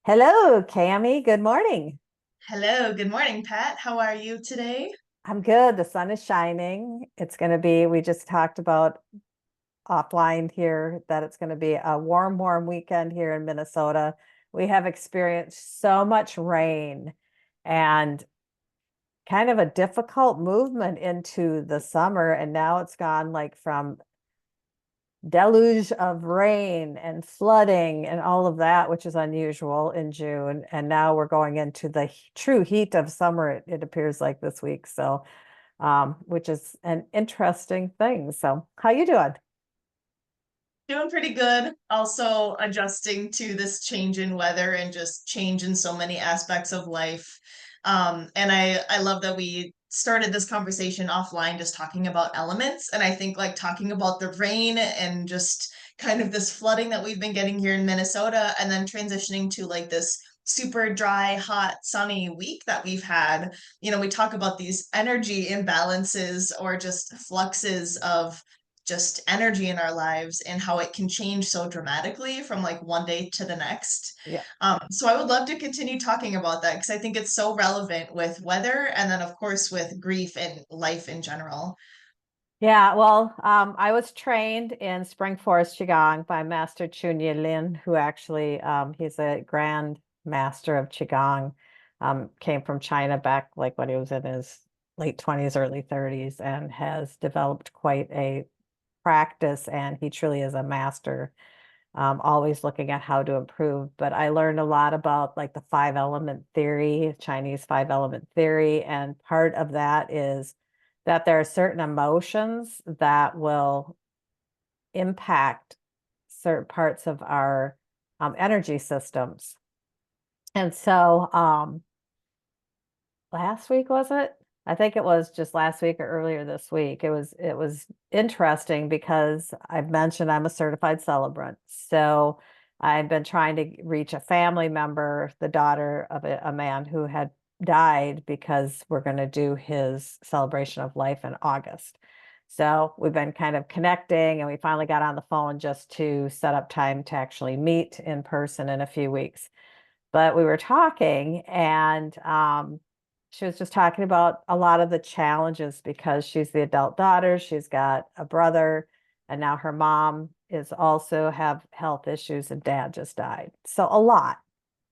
Hello, Cami. Good morning. Hello, good morning, Pat. How are you today? I'm good. The sun is shining. We just talked about offline here that it's going to be a warm, warm weekend here in Minnesota. We have experienced so much rain and kind of a difficult movement into the summer. And now it's gone like from deluge of rain and flooding and all of that, which is unusual in June. And now we're going into the true heat of summer, it appears like this week. So, which is an interesting thing. So, how you doing? Doing pretty good. Also adjusting to this change in weather and just change in so many aspects of life. And I love that we started this conversation offline just talking about elements. And I think like talking about the rain and just kind of this flooding that we've been getting here in Minnesota, and then transitioning to like this super dry, hot, sunny week that we've had. We talk about these energy imbalances or just fluxes of just energy in our lives and how it can change so dramatically from like one day to the next. Yeah. So I would love to continue talking about that because I think it's so relevant with weather and then, of course, with grief and life in general. Yeah, well, I was trained in Spring Forest Qigong by Master Chunyi Lin, who actually he's a Grand Master of Qigong, came from China back like when he was in his late 20s, early 30s, and has developed quite a practice. And he truly is a master, always looking at how to improve. But I learned a lot about like the five element theory, Chinese five element theory, and part of that is that there are certain emotions that will impact certain parts of our energy systems. And so last week was it? I think it was just last week or earlier this week. It was interesting because I've mentioned I'm a certified celebrant. So I've been trying to reach a family member, the daughter of a man who had died, because we're going to do his celebration of life in August. So we've been kind of connecting, and we finally got on the phone just to set up time to actually meet in person in a few weeks. But we were talking, and she was just talking about a lot of the challenges because she's the adult daughter, she's got a brother, and now her mom is also have health issues, and dad just died. So a lot,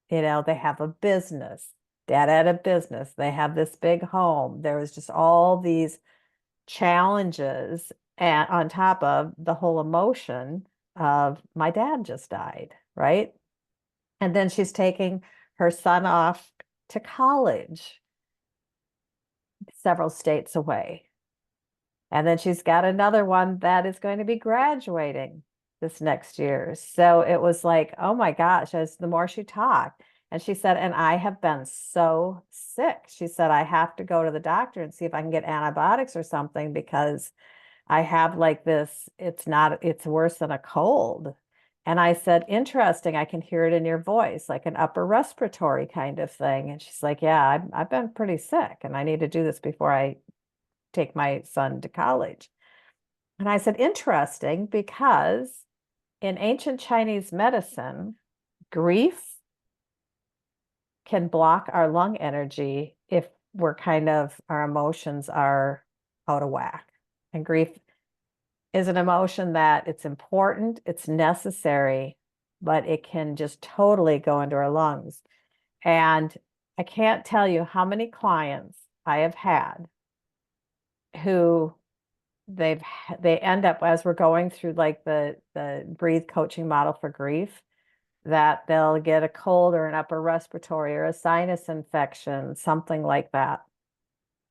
they have a business. Dad had a business. They have this big home. There was just all these challenges, and on top of the whole emotion of my dad just died, right? And then she's taking her son off to college several states away. And then she's got another one that is going to be graduating this next year. So it was like, oh my gosh, as the more she talked. And she said, and I have been so sick. She said, I have to go to the doctor and see if I can get antibiotics or something because I have like this, it's worse than a cold. And I said, interesting, I can hear it in your voice, like an upper respiratory kind of thing. And she's like, yeah, I've been pretty sick and I need to do this before I take my son to college. And I said, interesting, because in ancient Chinese medicine, grief can block our lung energy if our emotions are out of whack. And grief is an emotion that it's important, it's necessary, but it can just totally go into our lungs. And I can't tell you how many clients I have had who they end up, as we're going through like the breathe coaching model for grief, that they'll get a cold or an upper respiratory or a sinus infection, something like that.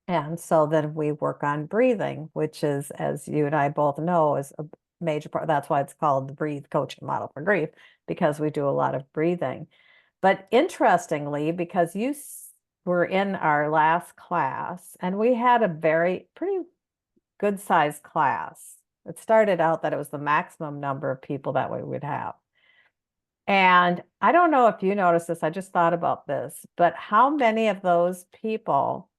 And so then we work on breathing, which is, as you and I both know, is a major part. That's why it's called the breathe coaching model for grief, because we do a lot of breathing. But interestingly, because were in our last class and we had a pretty good sized class. It started out that it was the maximum number of people that we would have. And I don't know if you noticed this, I just thought about this, but how many of those people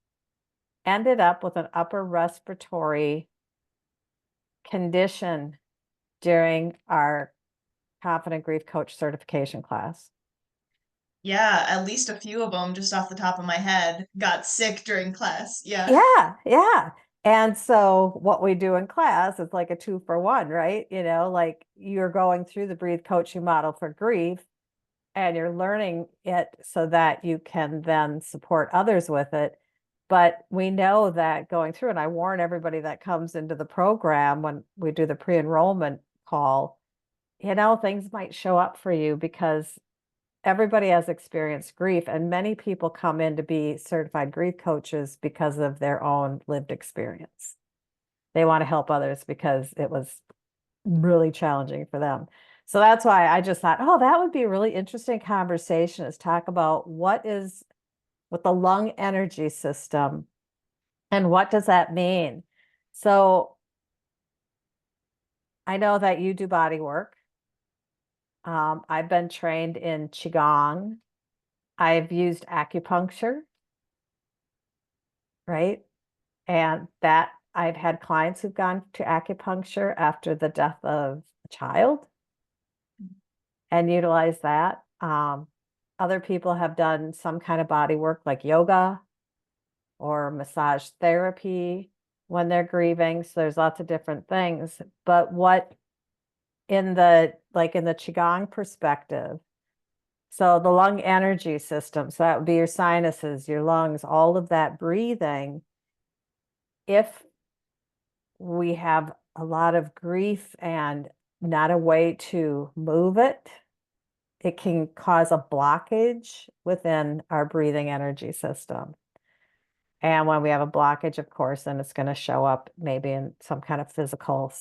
ended up with an upper respiratory condition during our Confident Grief Coach certification class? Yeah, at least a few of them, just off the top of my head, got sick during class. Yeah. Yeah, yeah. And so what we do in class is like a 2-for-1, right? Like you're going through the breathe coaching model for grief and you're learning it so that you can then support others with it. But we know that going through, and I warn everybody that comes into the program when we do the pre-enrollment call, things might show up for you because everybody has experienced grief, and many people come in to be certified grief coaches because of their own lived experience. They want to help others because it was really challenging for them. So that's why I just thought, oh, that would be a really interesting conversation is talk about what is with the lung energy system and what does that mean? So I know that you do body work. I've been trained in Qigong. I've used acupuncture, right? And that I've had clients who've gone to acupuncture after the death of a child and utilize that. Other people have done some kind of body work like yoga or massage therapy when they're grieving. So there's lots of different things. But what in the Qigong perspective, so the lung energy system, so that would be your sinuses, your lungs, all of that breathing. If we have a lot of grief and not a way to move it, it can cause a blockage within our breathing energy system. And when we have a blockage, of course, then it's going to show up maybe in some kind of physical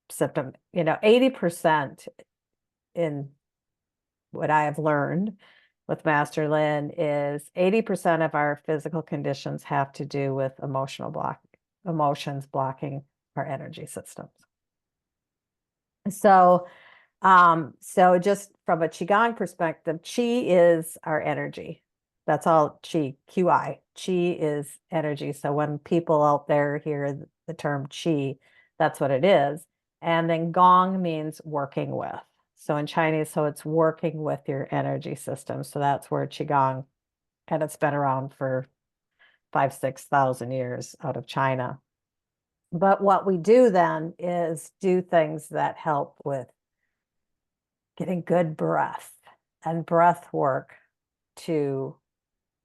symptom. 80% in what I have learned with Master Lin is 80% of our physical conditions have to do with emotions blocking our energy systems. So just from a Qigong perspective, Qi is our energy. That's all Qi, QI. Qi is energy. So when people out there hear the term Qi, that's what it is. And then Gong means working with. So in Chinese, so it's working with your energy system. So that's where Qigong, and it's been around for 5,000-6,000 years out of China. But what we do then is do things that help with getting good breath and breath work to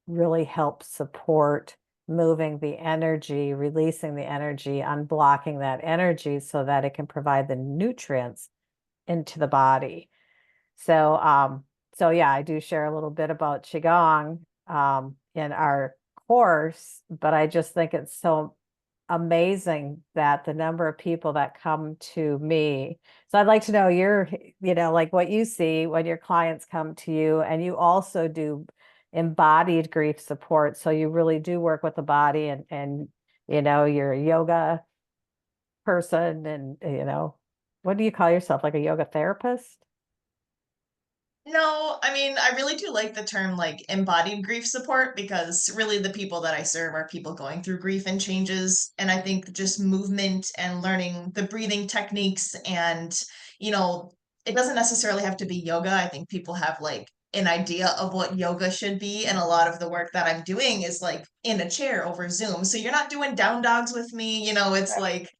really help support moving the energy, releasing the energy, unblocking that energy so that it can provide the nutrients into the body. So yeah, I do share a little bit about Qigong in our course, but I just think it's so amazing that the number of people that come to me. So I'd like to know like what you see when your clients come to you, and you also do embodied grief support. So you really do work with the body and you're a yoga person and what do you call yourself? Like a yoga therapist? No, I mean, I really do like the term like embodied grief support because really the people that I serve are people going through grief and changes. And I think just movement and learning the breathing techniques and, you know, it doesn't necessarily have to be yoga. I think people have like an idea of what yoga should be. And a lot of the work that I'm doing is like in a chair over Zoom. So you're not doing down dogs with me, it's like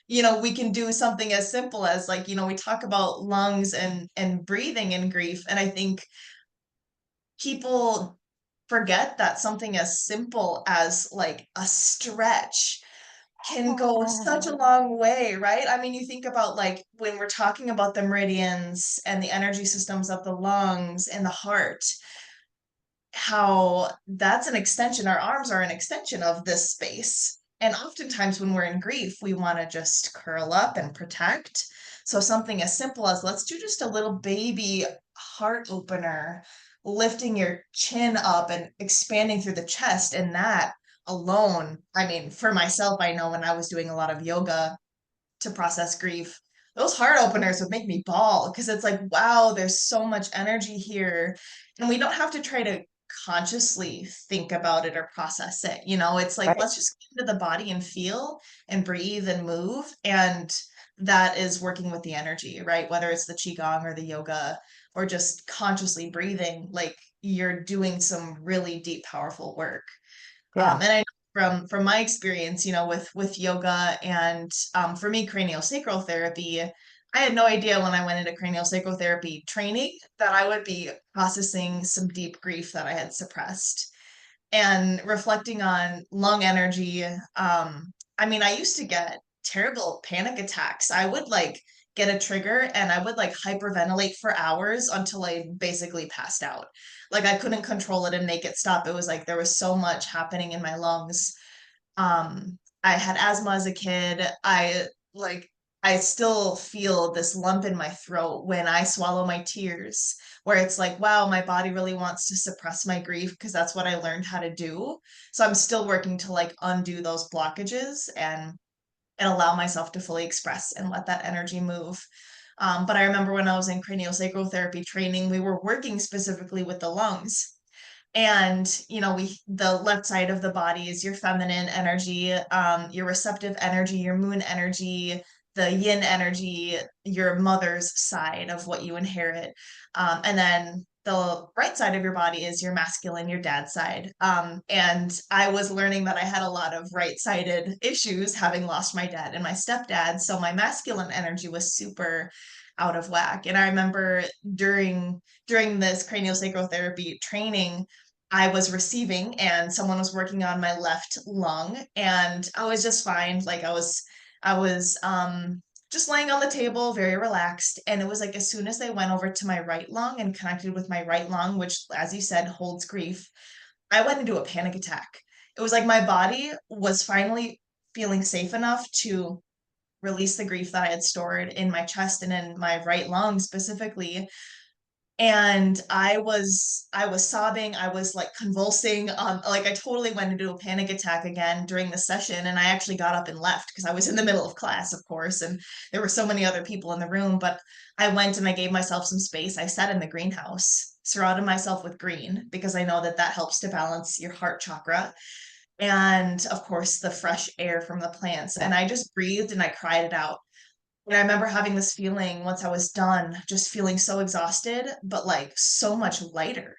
we can do something as simple as like, we talk about lungs and breathing and grief. And I think people forget that something as simple as like a stretch can go such a long way, right? I mean, you think about like when we're talking about the meridians and the energy systems of the lungs and the heart, how that's an extension, our arms are an extension of this space. And oftentimes when we're in grief, we want to just curl up and protect. So something as simple as let's do just a little baby heart opener, lifting your chin up and expanding through the chest. And that alone, I mean, for myself, I know when I was doing a lot of yoga to process grief, those heart openers would make me bawl because it's like, wow, there's so much energy here. And we don't have to try to consciously think about it or process it. It's like, Right. let's just get into the body and feel and breathe and move. And that is working with the energy, right? Whether it's the Qigong or the yoga. or just consciously breathing, like you're doing some really deep, powerful work. Yeah. And I know from my experience, with yoga and for me, craniosacral therapy, I had no idea when I went into craniosacral therapy training that I would be processing some deep grief that I had suppressed. And reflecting on lung energy, I mean, I used to get terrible panic attacks. I would like get a trigger and I would like hyperventilate for hours until I basically passed out. Like I couldn't control it and make it stop. It was like there was so much happening in my lungs. I had asthma as a kid. Like I still feel this lump in my throat when I swallow my tears, where it's like, wow, my body really wants to suppress my grief because that's what I learned how to do. So I'm still working to like undo those blockages and allow myself to fully express and let that energy move. But I remember when I was in craniosacral therapy training, we were working specifically with the lungs. And the left side of the body is your feminine energy, your receptive energy, your moon energy, the yin energy, your mother's side of what you inherit. And then the right side of your body is your masculine, your dad's side. And I was learning that I had a lot of right-sided issues having lost my dad and my stepdad. So my masculine energy was super out of whack. And I remember during this craniosacral therapy training, I was receiving and someone was working on my left lung and I was just fine. Like I was just laying on the table, very relaxed. And it was like as soon as they went over to my right lung and connected with my right lung, which as you said holds grief, I went into a panic attack. It was like my body was finally feeling safe enough to release the grief that I had stored in my chest and in my right lung specifically. And I was sobbing, I was like convulsing, like I totally went into a panic attack again during the session, and I actually got up and left because I was in the middle of class, of course, and there were so many other people in the room. But I went and I gave myself some space. I sat in the greenhouse, surrounded myself with green because I know that that helps to balance your heart chakra, and of course the fresh air from the plants. Yeah. And I just breathed and I cried it out. And I remember having this feeling once I was done, just feeling so exhausted, but like so much lighter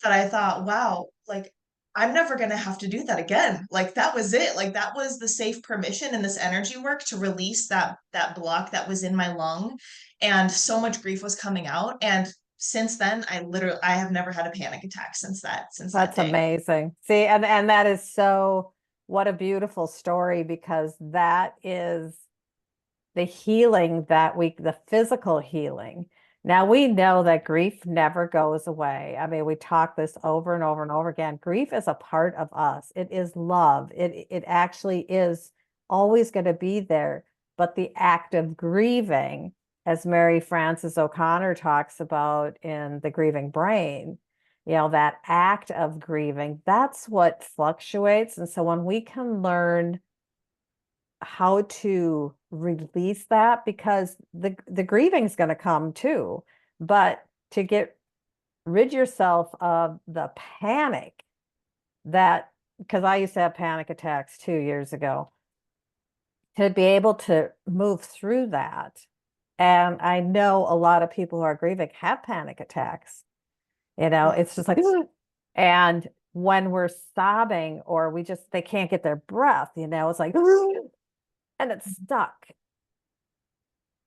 that I thought, wow, like I'm never going to have to do that again. Like that was it. Like that was the safe permission and this energy work to release that block that was in my lung. And so much grief was coming out. And since then, I have never had a panic attack since that That's day. amazing. See, and that is so, what a beautiful story, because that is the healing the physical healing. Now we know that grief never goes away. I mean, we talk this over and over and over again. Grief is a part of us. It is love. It actually is always going to be there. But the act of grieving, as Mary Frances O'Connor talks about in The Grieving Brain, that act of grieving, that's what fluctuates. And so when we can learn how to release that, because the grieving is going to come too, but to get rid yourself of the panic that, because I used to have panic attacks 2 years ago, to be able to move through that. And I know a lot of people who are grieving have panic attacks. It's just like, and when we're sobbing or they can't get their breath, it's like, and it's stuck.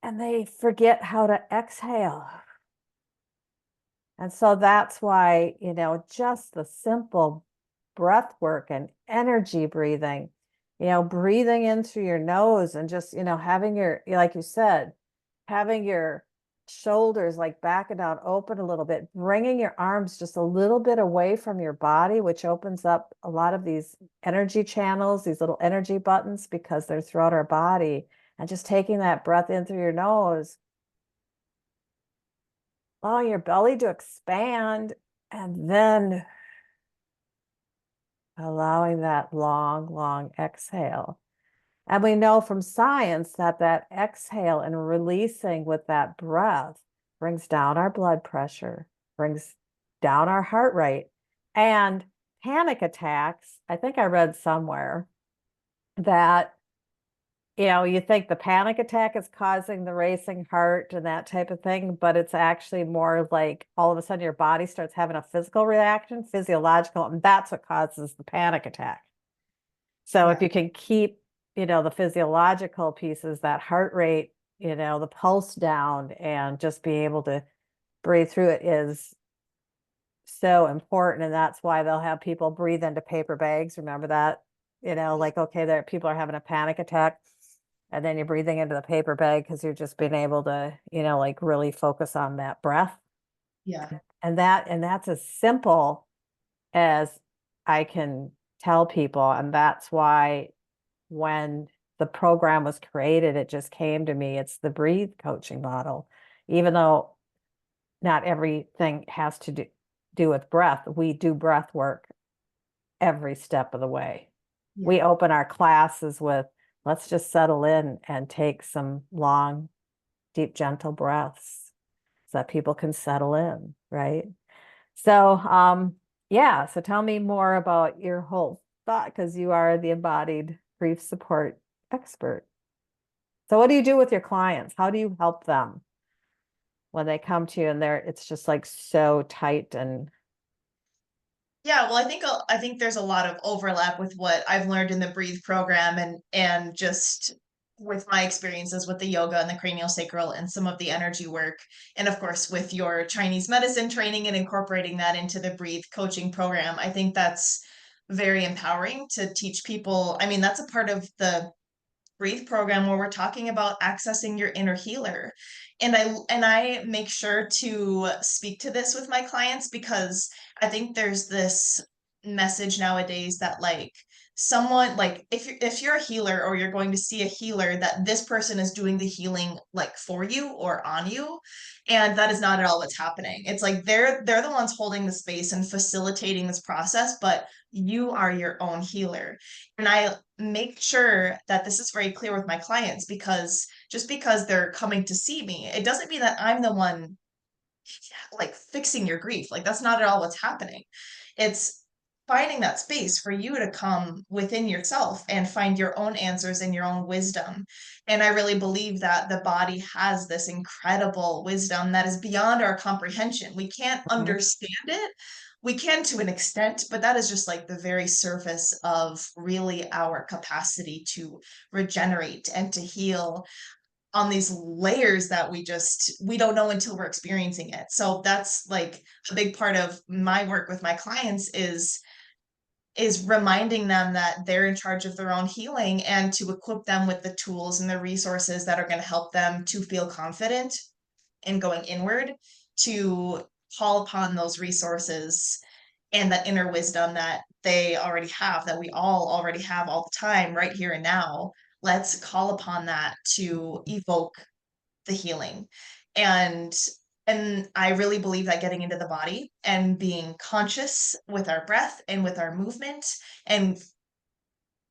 And they forget how to exhale. And so that's why, just the simple breath work and energy breathing, breathing in through your nose and just, having like you said, having your shoulders like back and down, open a little bit, bringing your arms just a little bit away from your body, which opens up a lot of these energy channels, these little energy buttons, because they're throughout our body. And just taking that breath in through your nose, allowing your belly to expand, and then allowing that long, long exhale. And we know from science that exhale and releasing with that breath brings down our blood pressure, brings down our heart rate. And panic attacks, I think I read somewhere that you think the panic attack is causing the racing heart and that type of thing, but it's actually more like all of a sudden your body starts having a physical reaction, physiological, and that's what causes the panic attack. So if Yeah. you can keep, the physiological pieces, that heart rate, the pulse down, and just be able to breathe through it is so important. And that's why they'll have people breathe into paper bags. Remember that? Like, okay, there people are having a panic attack, and then you're breathing into the paper bag because you're just being able to, like really focus on that breath. Yeah. And that's as simple as I can tell people. And that's why when the program was created, it just came to me. It's the breathe coaching model. Even though not everything has to do with breath, we do breath work every step of the way. Yeah. We open our classes with, let's just settle in and take some long, deep, gentle breaths so that people can settle in, right? So, yeah, so tell me more about your whole thought, because you are the embodied grief support expert. So what do you do with your clients? How do you help them when they come to you and it's just like so tight and Yeah, well, I think there's a lot of overlap with what I've learned in the Breathe program and just with my experiences with the yoga and the cranial sacral and some of the energy work, and of course with your Chinese medicine training and incorporating that into the Breathe coaching program. I think that's very empowering to teach people. I mean, that's a part of the Breathe program where we're talking about accessing your inner healer. And I make sure to speak to this with my clients because I think there's this message nowadays that like someone like if you're a healer or you're going to see a healer, that this person is doing the healing like for you or on you, and that is not at all what's happening. It's like they're the ones holding the space and facilitating this process, but you are your own healer. And I make sure that this is very clear with my clients, because just because they're coming to see me, it doesn't mean that I'm the one like fixing your grief. Like that's not at all what's happening. It's finding that space for you to come within yourself and find your own answers and your own wisdom. And I really believe that the body has this incredible wisdom that is beyond our comprehension. We can't Mhm. understand it. We can to an extent, but that is just like the very surface of really our capacity to regenerate and to heal on these layers that we don't know until we're experiencing it. So that's like a big part of my work with my clients is reminding them that they're in charge of their own healing, and to equip them with the tools and the resources that are going to help them to feel confident in going inward, to call upon those resources and that inner wisdom that they already have, that we all already have all the time, right here and now. Let's call upon that to evoke the healing. And and I really believe that getting into the body and being conscious with our breath and with our movement and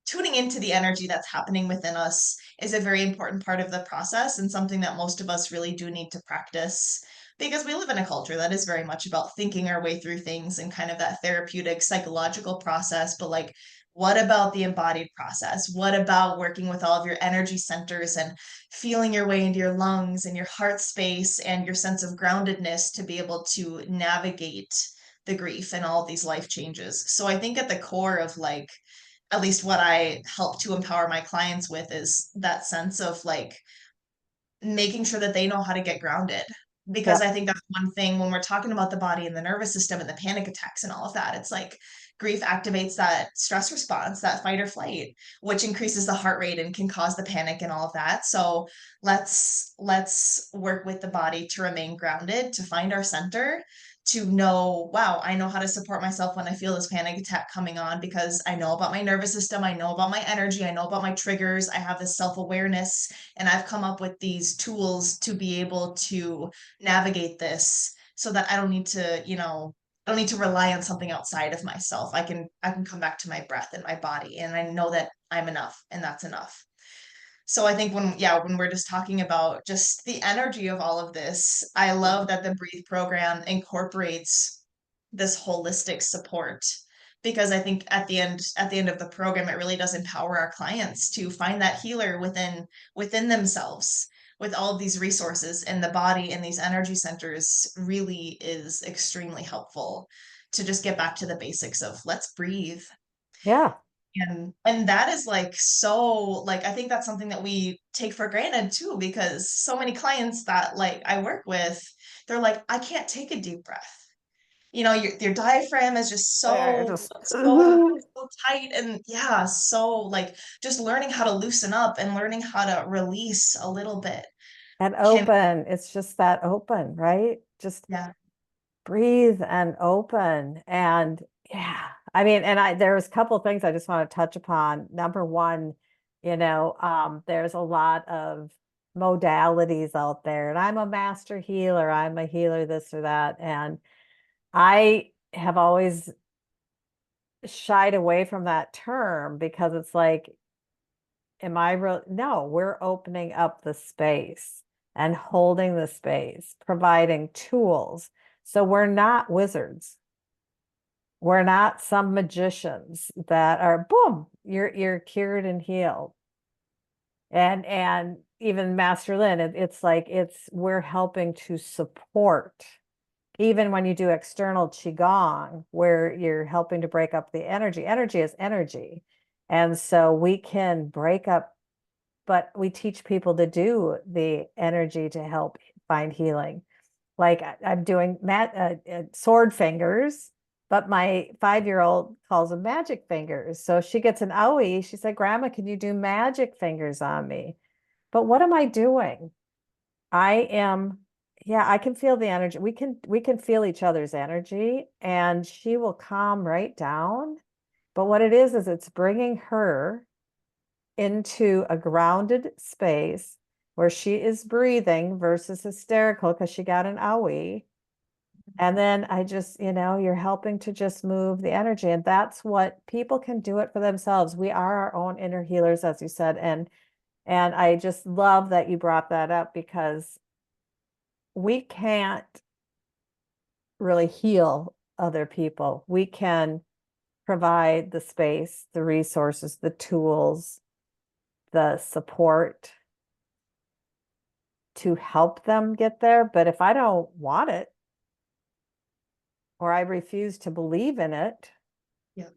tuning into the energy that's happening within us is a very important part of the process, and something that most of us really do need to practice, because we live in a culture that is very much about thinking our way through things and kind of that therapeutic psychological process. But like, what about the embodied process? What about working with all of your energy centers and feeling your way into your lungs and your heart space and your sense of groundedness to be able to navigate the grief and all of these life changes? So I think at the core of like at least what I help to empower my clients with is that sense of like making sure that they know how to get grounded. Because Yep. I think that's one thing when we're talking about the body and the nervous system and the panic attacks and all of that. It's like grief activates that stress response, that fight or flight, which increases the heart rate and can cause the panic and all of that. So let's work with the body to remain grounded, to find our center, to know, wow, I know how to support myself when I feel this panic attack coming on, because I know about my nervous system, I know about my energy, I know about my triggers, I have this self-awareness, and I've come up with these tools to be able to navigate this so that I don't need to, I don't need to rely on something outside of myself. I can come back to my breath and my body, and I know that I'm enough and that's enough. So I think when we're just talking about just the energy of all of this, I love that the Breathe program incorporates this holistic support because I think at the end of the program, it really does empower our clients to find that healer within themselves. With all of these resources in the body and these energy centers really is extremely helpful to just get back to the basics of let's breathe. Yeah. And that is like so like I think that's something that we take for granted too, because so many clients that like I work with, they're like, I can't take a deep breath. You know, your diaphragm is just They're so just so tight, and yeah, so like just learning how to loosen up and learning how to release a little bit and can, open. It's just that open, right? Just yeah, breathe and open. And yeah, I mean, and there's a couple of things I just want to touch upon. Number one, there's a lot of modalities out there, and I'm a master healer, I'm a healer, this or that. And I have always shied away from that term because it's like, am I real? No, we're opening up the space and holding the space, providing tools. So we're not wizards. We're not some magicians that are boom, you're cured and healed. And even Master Lin, it's like we're helping to support. Even when you do external qigong, where you're helping to break up the energy. Energy is energy. And so we can break up, but we teach people to do the energy to help find healing. Like I'm doing sword fingers, but my 5-year-old calls them magic fingers. So she gets an owie. She said, Grandma, can you do magic fingers on me? But what am I doing? I am, yeah, I can feel the energy. We can feel each other's energy, and she will calm right down. But what it is it's bringing her into a grounded space where she is breathing versus hysterical because she got an owie. And then I just, you're helping to just move the energy. And that's what people can do it for themselves. We are our own inner healers, as you said. And I just love that you brought that up because we can't really heal other people. We can provide the space, the resources, the tools, the support to help them get there. But if I don't want it or I refuse to believe in it, yeah,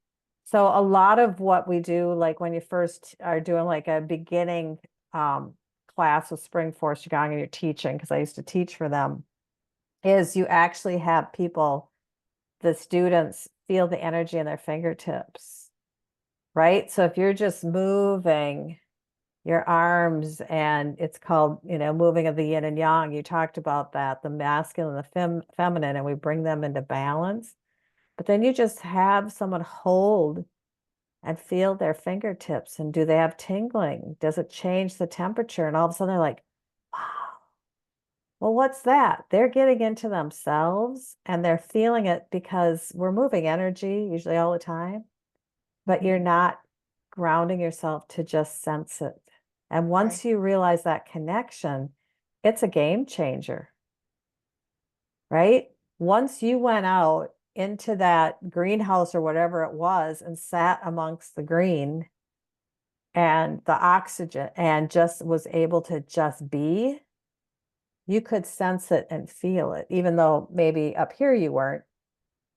so a lot of what we do, like when you first are doing like a beginning class with Spring Force Qigong and you're teaching, because I used to teach for them, is you actually have people, the students, feel the energy in their fingertips, right? So if you're just moving your arms, and it's called, moving of the yin and yang. You talked about that, the masculine and the feminine, and we bring them into balance. But then you just have someone hold and feel their fingertips. And do they have tingling? Does it change the temperature? And all of a sudden they're like, wow, well, what's that? They're getting into themselves and they're feeling it because we're moving energy usually all the time, but you're not grounding yourself to just sense it. And right, once you realize that connection, it's a game changer, right? Once you went out into that greenhouse or whatever it was and sat amongst the green and the oxygen and just was able to just be, you could sense it and feel it, even though maybe up here you weren't,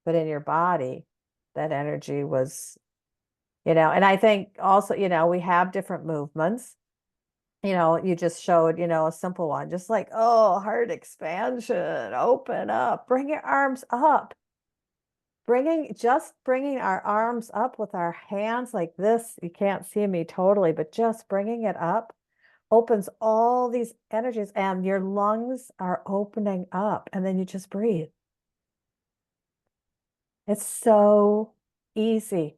but in your body, that energy was, and I think also, we have different movements. You just showed, a simple one, just like, oh, heart expansion, open up, bring your arms up. Bringing our arms up with our hands like this. You can't see me totally, but just bringing it up opens all these energies and your lungs are opening up, and then you just breathe. It's so easy.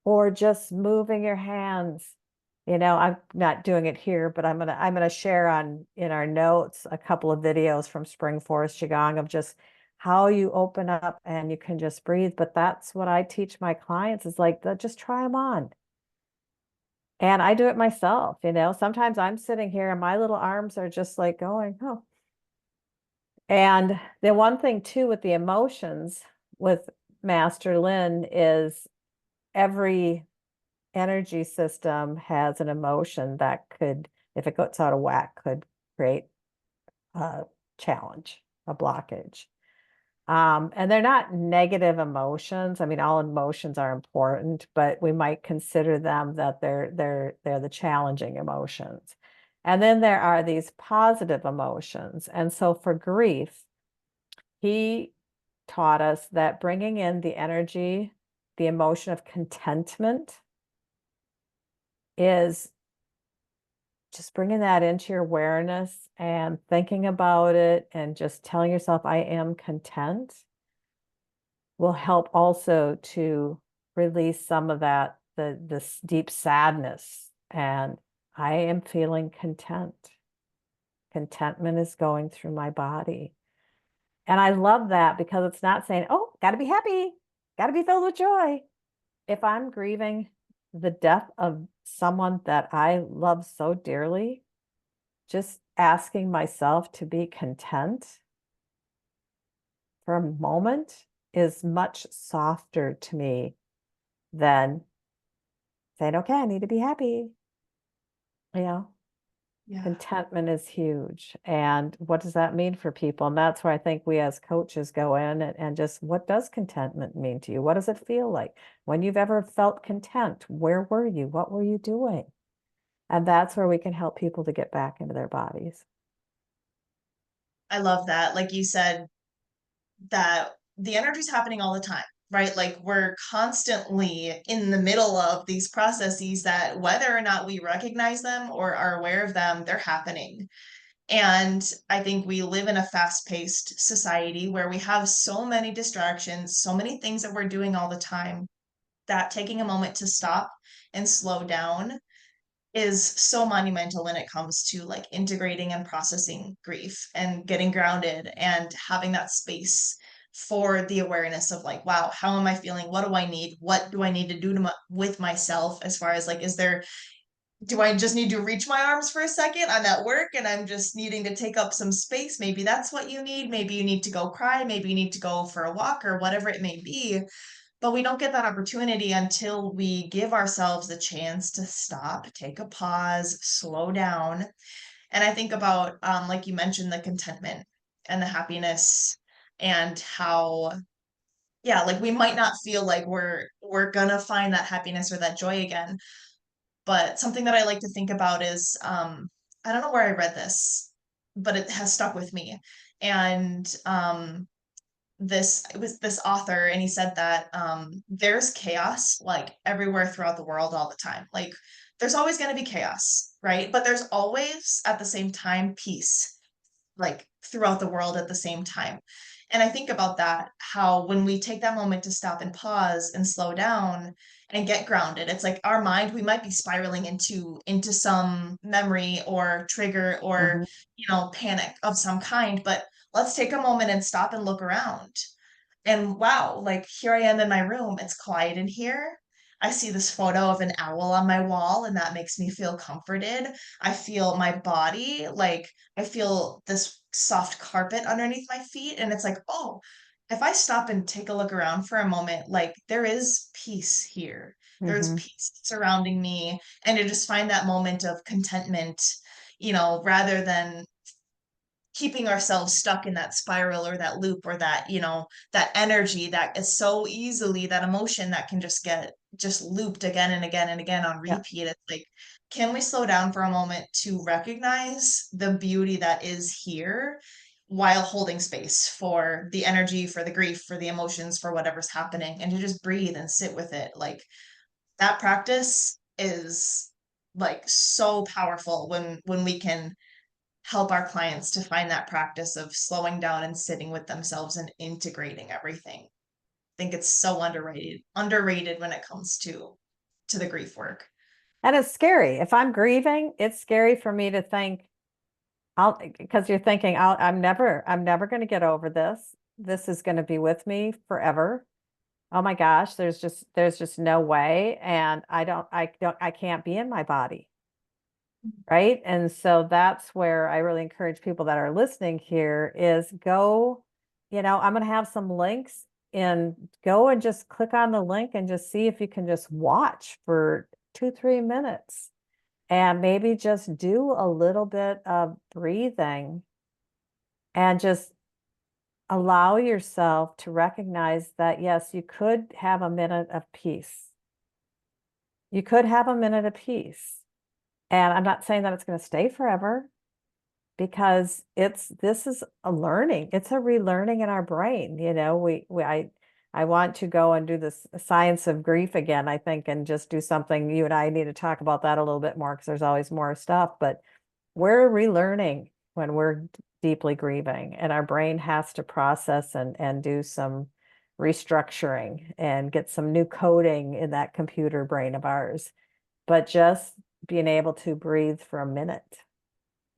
Or just moving your hands. I'm not doing it here, but I'm gonna share in our notes a couple of videos from Spring Forest Qigong of just how you open up and you can just breathe. But that's what I teach my clients is like, just try them on. And I do it myself, Sometimes I'm sitting here and my little arms are just like going, oh. And the one thing too with the emotions, with Master Lin is every energy system has an emotion that could, if it gets out of whack, could create a challenge, a blockage. And they're not negative emotions. I mean, all emotions are important, but we might consider them that they're the challenging emotions. And then there are these positive emotions. And so for grief, he taught us that bringing in the energy, the emotion of contentment is just bringing that into your awareness and thinking about it and just telling yourself, I am content, will help also to release some of that, this deep sadness. And I am feeling content. Contentment is going through my body. And I love that because it's not saying, oh, got to be happy, got to be filled with joy. If I'm grieving the death of someone that I love so dearly, just asking myself to be content for a moment is much softer to me than saying, okay, I need to be happy. You know, Yeah. contentment is huge. And what does that mean for people? And that's where I think we as coaches go in and just, what does contentment mean to you? What does it feel like? When you've ever felt content, where were you? What were you doing? And that's where we can help people to get back into their bodies. I love that. Like you said, that the energy's happening all the time, right? Like we're constantly in the middle of these processes that whether or not we recognize them or are aware of them, they're happening. And I think we live in a fast-paced society where we have so many distractions, so many things that we're doing all the time, that taking a moment to stop and slow down is so monumental when it comes to like integrating and processing grief and getting grounded and having that space for the awareness of like, wow, how am I feeling? What do I need? What do I need to do with myself, as far as like, do I just need to reach my arms for a second? I'm at work and I'm just needing to take up some space. Maybe that's what you need. Maybe you need to go cry. Maybe you need to go for a walk or whatever it may be. But we don't get that opportunity until we give ourselves the chance to stop, take a pause, slow down. And I think about, like you mentioned, the contentment and the happiness and how, yeah, like we might not feel like we're gonna find that happiness or that joy again. But something that I like to think about is, I don't know where I read this, but it has stuck with me. And it was this author, and he said that there's chaos like everywhere throughout the world all the time. Like there's always going to be chaos, right? But there's always at the same time peace, like throughout the world at the same time. And I think about that, how when we take that moment to stop and pause and slow down and get grounded, it's like our mind, we might be spiraling into some memory or trigger or, Mhm. panic of some kind, but let's take a moment and stop and look around. And wow, like here I am in my room. It's quiet in here. I see this photo of an owl on my wall, and that makes me feel comforted. I feel my body, like I feel this soft carpet underneath my feet. And it's like, oh, if I stop and take a look around for a moment, like there is peace here. There's Mhm. peace surrounding me. And to just find that moment of contentment, rather than keeping ourselves stuck in that spiral or that loop or that energy that is so easily, that emotion that can just get just looped again and again and again on Yeah. repeat. It's like, can we slow down for a moment to recognize the beauty that is here while holding space for the energy, for the grief, for the emotions, for whatever's happening, and to just breathe and sit with it. Like that practice is like so powerful when we can help our clients to find that practice of slowing down and sitting with themselves and integrating everything. I think it's so underrated when it comes to the grief work. And it's scary. If I'm grieving, it's scary for me to think because you're thinking, I'm never going to get over this. This is going to be with me forever. Oh my gosh, there's just no way. And I can't be in my body. Right. And so that's where I really encourage people that are listening here is go, I'm going to have some links and go and just click on the link and just see if you can just watch for 2-3 minutes and maybe just do a little bit of breathing and just allow yourself to recognize that, yes, you could have a minute of peace. You could have a minute of peace. And I'm not saying that it's going to stay forever, because this is a learning. It's a relearning in our brain. You know, I want to go and do this science of grief again, I think, and just do something. You and I need to talk about that a little bit more, because there's always more stuff, but we're relearning when we're deeply grieving, and our brain has to process and do some restructuring and get some new coding in that computer brain of ours. But just being able to breathe for a minute.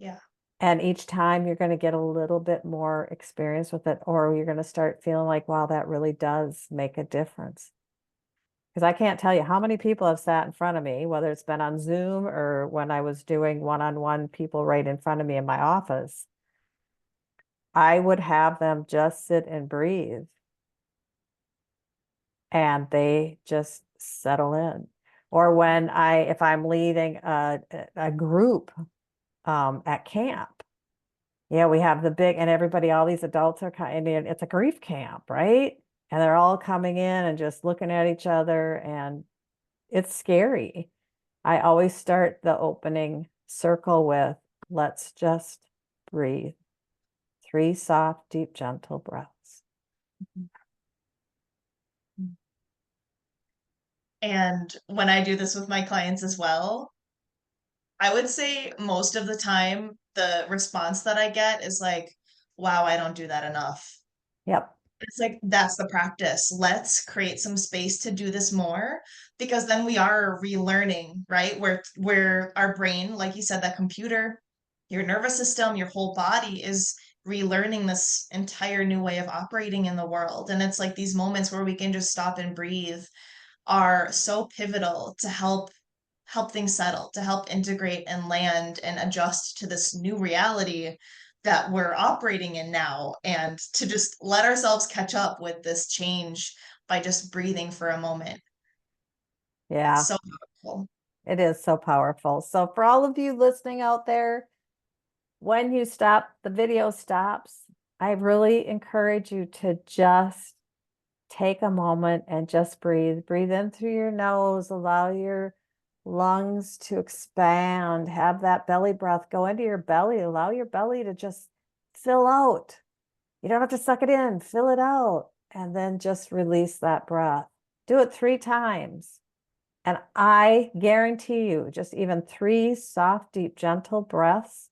Yeah. And each time you're going to get a little bit more experience with it, or you're going to start feeling like, wow, that really does make a difference. Because I can't tell you how many people have sat in front of me, whether it's been on Zoom or when I was doing one-on-one people right in front of me in my office. I would have them just sit and breathe, and they just settle in. Or when if I'm leading a group at camp, yeah, we have the big, and everybody, all these adults are kind of, it's a grief camp, right? And they're all coming in and just looking at each other, and it's scary. I always start the opening circle with, let's just breathe. 3 soft, deep, gentle breaths. And when I do this with my clients as well, I would say most of the time the response that I get is like, wow, I don't do that enough. Yep. It's like, that's the practice. Let's create some space to do this more, because then we are relearning, right? Where our brain, like you said, that computer, your nervous system, your whole body is relearning this entire new way of operating in the world. And it's like these moments where we can just stop and breathe are so pivotal to help things settle, to help integrate and land and adjust to this new reality that we're operating in now, and to just let ourselves catch up with this change by just breathing for a moment. Yeah, So powerful. it is so powerful. So for all of you listening out there, when you stop, the video stops, I really encourage you to just take a moment and just breathe. Breathe in through your nose, allow your lungs to expand, have that belly breath go into your belly, allow your belly to just fill out. You don't have to suck it in, fill it out, and then just release that breath. Do it 3 times. And I guarantee you, just even 3 soft, deep, gentle breaths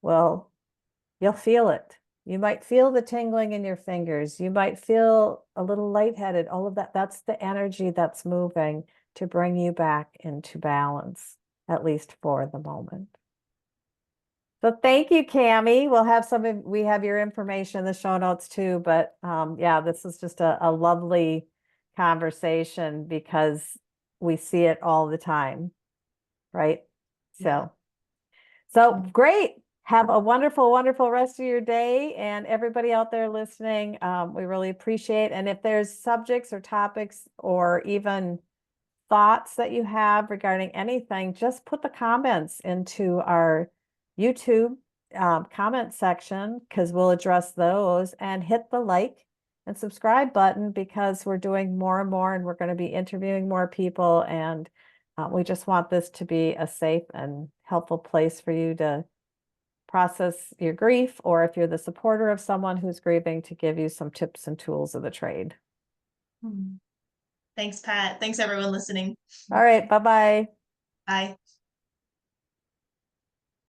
you'll feel it. You might feel the tingling in your fingers. You might feel a little lightheaded, all of that. That's the energy that's moving to bring you back into balance, at least for the moment. So thank you, Cami. We have your information in the show notes too, but yeah, this is just a lovely conversation, because we see it all the time, right? So great. Have a wonderful, wonderful rest of your day. And everybody out there listening, we really appreciate. And if there's subjects or topics or even thoughts that you have regarding anything, just put the comments into our YouTube comment section, because we'll address those, and hit the like and subscribe button, because we're doing more and more, and we're going to be interviewing more people. And we just want this to be a safe and helpful place for you to process your grief, or if you're the supporter of someone who's grieving, to give you some tips and tools of the trade. Thanks, Pat. Thanks, everyone listening. All right. Bye-bye. Bye.